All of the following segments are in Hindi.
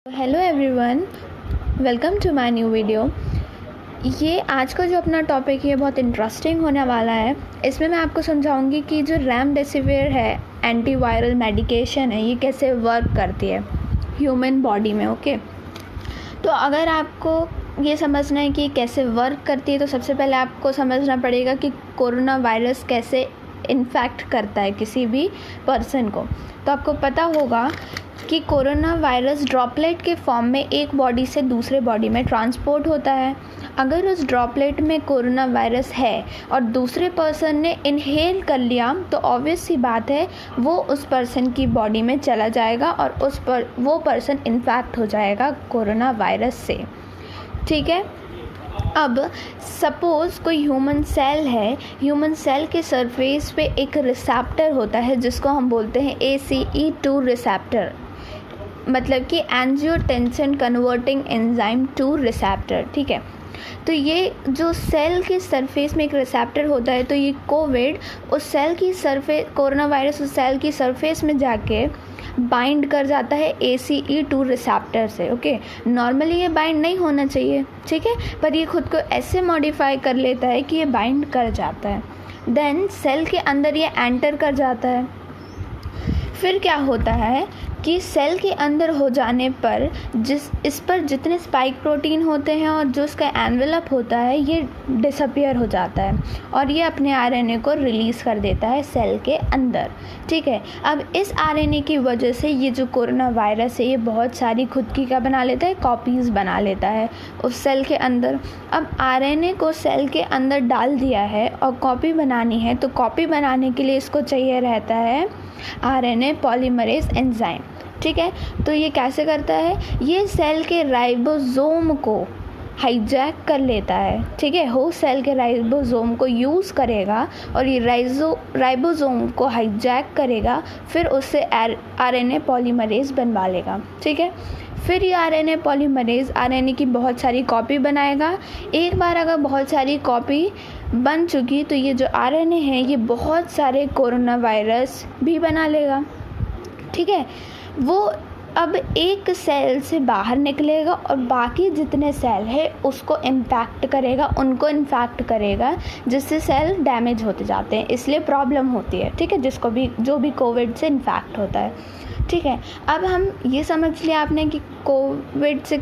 Hello everyone, welcome to my new video. ये आज का जो अपना टॉपिक है बहुत इंटरेस्टिंग होने वाला है। इसमें मैं आपको समझाऊंगी कि जो रेमडेसिविर है, एंटीवायरल मेडिकेशन है, ये कैसे वर्क करती है ह्यूमन बॉडी में। ओके, तो अगर आपको ये समझना है कि कैसे वर्क करती है तो सबसे पहले आपको समझना पड़ेगा कि कोरोना वायरस कैसे इन्फेक्ट करता है किसी भी पर्सन को। तो आपको पता होगा कि कोरोना वायरस ड्रॉपलेट के फॉर्म में एक बॉडी से दूसरे बॉडी में ट्रांसपोर्ट होता है। अगर उस ड्रॉपलेट में कोरोना वायरस है और दूसरे पर्सन ने इनहेल कर लिया तो ऑब्वियस सी बात है वो उस पर्सन की बॉडी में चला जाएगा और वो पर्सन इन्फेक्ट हो जाएगा कोरोना वायरस से। ठीक है, अब सपोज़ कोई ह्यूमन सेल है, ह्यूमन सेल के सरफेस पे एक रिसेप्टर होता है जिसको हम बोलते हैं ACE2 रिसेप्टर, मतलब कि एंजियोटेंसिन कन्वर्टिंग एंजाइम 2 रिसेप्टर। ठीक है, तो ये जो सेल के सरफेस में एक रिसेप्टर होता है, तो ये कोविड उस सेल की सरफेस, कोरोना वायरस उस सेल की सरफेस में जाके बाइंड कर जाता है ACE2 रिसेप्टर से। ओके, नॉर्मली ये बाइंड नहीं होना चाहिए, ठीक है, पर ये खुद को ऐसे मॉडिफाई कर लेता है कि ये बाइंड कर जाता है। देन सेल के अंदर ये एंटर कर जाता है। फिर क्या होता है कि सेल के अंदर हो जाने पर इस पर जितने स्पाइक प्रोटीन होते हैं और जो उसका एनवेलप होता है ये डिसअपियर हो जाता है और ये अपने RNA को रिलीज़ कर देता है सेल के अंदर। ठीक है, अब इस RNA की वजह से ये जो कोरोना वायरस है ये बहुत सारी खुद की क्या बना लेता है, कॉपीज़ बना लेता है उस सेल के अंदर। अब RNA को सेल के अंदर डाल दिया है और कॉपी बनानी है, तो कॉपी बनाने के लिए इसको चाहिए रहता है RNA पॉलीमरेज एंजाइम। ठीक है, तो ये कैसे करता है, ये सेल के राइबोसोम को हाईजैक कर लेता है। ठीक है, होस्ट सेल के राइबोसोम को यूज़ करेगा और ये राइबोसोम को हाईजैक करेगा, फिर उससे RNA पॉलीमरेज बनवा लेगा। ठीक है, फिर ये RNA पॉलीमरेज RNA की बहुत सारी कॉपी बनाएगा। एक बार अगर बहुत सारी कॉपी बन चुकी तो ये जो RNA है ये बहुत सारे कोरोना वायरस भी बना लेगा। ठीक है, वो अब एक सेल से बाहर निकलेगा और बाकी जितने सेल है उसको इम्पैक्ट करेगा, उनको इन्फेक्ट करेगा, जिससे सेल डैमेज होते जाते हैं, इसलिए प्रॉब्लम होती है। ठीक है, जो भी कोविड से इन्फेक्ट होता है। ठीक है, अब हम ये समझ लिया आपने कि कोविड से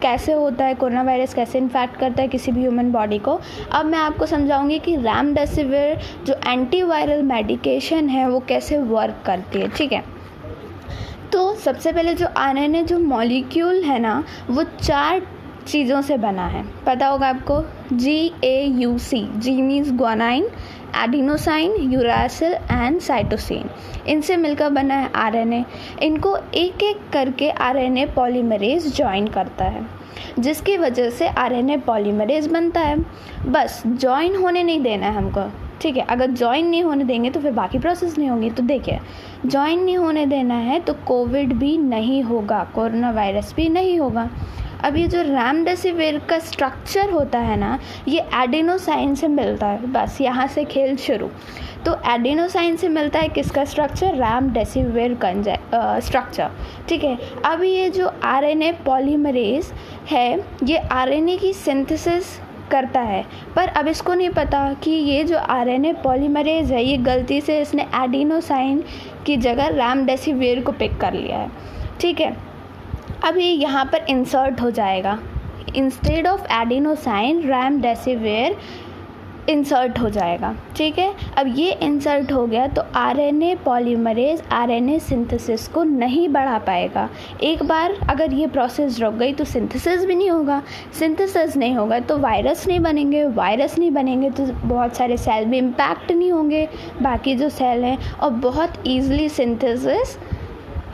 कैसे होता है, कोरोना वायरस कैसे इन्फेक्ट करता है किसी भी ह्यूमन बॉडी को। अब मैं आपको समझाऊंगी कि रेमडेसिविर जो एंटीवायरल मेडिकेशन है वो कैसे वर्क करती है। ठीक है, तो सबसे पहले जो RNA जो मॉलिक्यूल है ना वो 4 चीज़ों से बना है, पता होगा आपको। GAUC, G means guanine, adenosine, uracil and cytosine, इनसे मिलकर बना है RNA। इनको एक एक करके RNA पॉलीमरेज ज्वाइन करता है, जिसकी वजह से RNA पॉलीमरेज बनता है। बस ज्वाइन होने नहीं देना है हमको। ठीक है, अगर ज्वाइन नहीं होने देंगे तो फिर बाकी प्रोसेस नहीं होगी। तो देखिए, ज्वाइन नहीं होने देना है तो कोविड भी नहीं होगा, कोरोना वायरस भी नहीं होगा। अब ये जो रेमडेसिविर का स्ट्रक्चर होता है ना, ये एडिनोसाइन से मिलता है। बस यहाँ से खेल शुरू। तो एडिनोसाइन से मिलता है किसका स्ट्रक्चर, रेमडेसिविर का स्ट्रक्चर। ठीक है, अब ये जो RNA पॉलीमरेज है ये RNA की सिंथेसिस करता है, पर अब इसको नहीं पता कि ये जो RNA पॉलीमरेज है ये गलती से इसने एडिनोसाइन की जगह रेमडेसिविर को पिक कर लिया है। ठीक है, अब ये यहाँ पर इंसर्ट हो जाएगा, instead of adenosine remdesivir insert हो जाएगा। ठीक है, अब ये इंसर्ट हो गया तो RNA पॉलीमरेज RNA सिंथेसिस को नहीं बढ़ा पाएगा। एक बार अगर ये प्रोसेस रुक गई तो सिंथेसिस भी नहीं होगा, सिंथेसिस नहीं होगा तो वायरस नहीं बनेंगे, वायरस नहीं बनेंगे तो बहुत सारे सेल भी इम्पैक्ट नहीं होंगे, बाकी जो सेल हैं, और बहुत ईजिली सिंथेसिस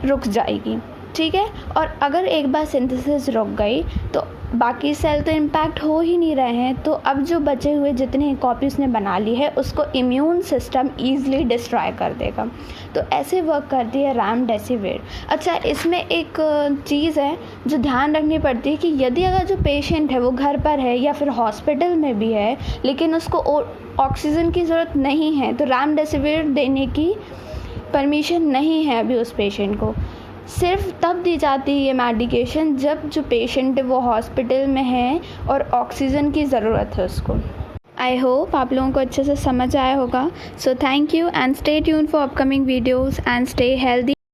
रुक जाएगी। ठीक है, और अगर एक बार सिंथेसिस रुक गई तो बाकी सेल तो इम्पैक्ट हो ही नहीं रहे हैं, तो अब जो बचे हुए जितने कॉपी उसने बना ली है उसको इम्यून सिस्टम ईजिली डिस्ट्रॉय कर देगा। तो ऐसे वर्क करती है रेमडेसिविर। अच्छा, इसमें एक चीज़ है जो ध्यान रखनी पड़ती है कि यदि अगर जो पेशेंट है वो घर पर है या फिर हॉस्पिटल में भी है लेकिन उसको ऑक्सीजन की ज़रूरत नहीं है तो रेमडेसिविर देने की परमिशन नहीं है अभी उस पेशेंट को। सिर्फ तब दी जाती है ये मेडिकेशन जब जो पेशेंट है वो हॉस्पिटल में है और ऑक्सीजन की ज़रूरत है उसको। आई होप आप लोगों को अच्छे से समझ आया होगा। So thank you and stay tune for upcoming videos and stay healthy.